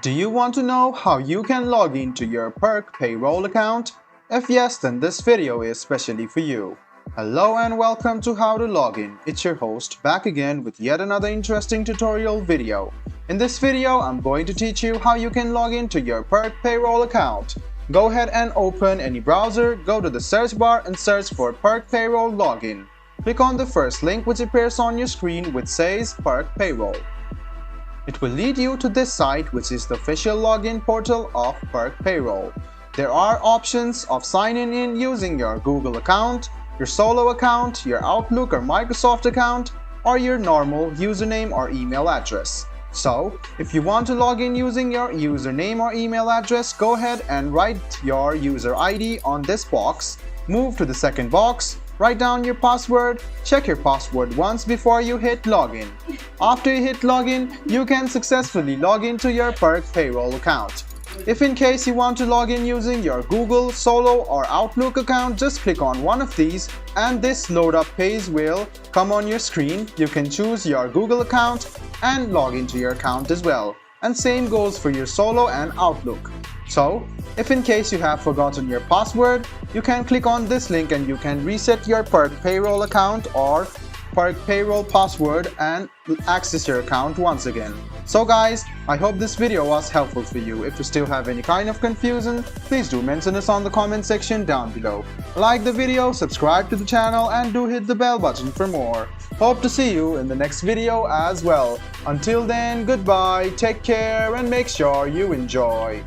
Do you want to know how you can log into your Perk Payroll account? If yes, then this video is specially for you. Hello and welcome to How to Login. It's your host back again with yet another interesting tutorial video. In this video, I'm going to teach you how you can log into your Perk Payroll account. Go ahead and open any browser, go to the search bar and search for Perk Payroll Login. Click on the first link which appears on your screen which says Perk Payroll. It will lead you to this site, which is the official login portal of Perk Payroll. There are options of signing in using your Google account, your solo account, your Outlook or Microsoft account, or your normal username or email address. So, if you want to log in using your username or email address, go ahead and write your user ID on this box. Move to the second box. Write down your password, check your password once before you hit login. After you hit login, you can successfully log into your Perk Payroll account. If in case you want to log in using your Google, Solo or Outlook account, just click on one of these and this load up page will come on your screen. You can choose your Google account and log into your account as well. And same goes for your Solo and Outlook. So, if in case you have forgotten your password, you can click on this link and you can reset your Perk Payroll account or Perk Payroll password and access your account once again. So guys, I hope this video was helpful for you. If you still have any kind of confusion, please do mention us on the comment section down below. Like the video, subscribe to the channel and do hit the bell button for more. Hope to see you in the next video as well. Until then, goodbye, take care and make sure you enjoy.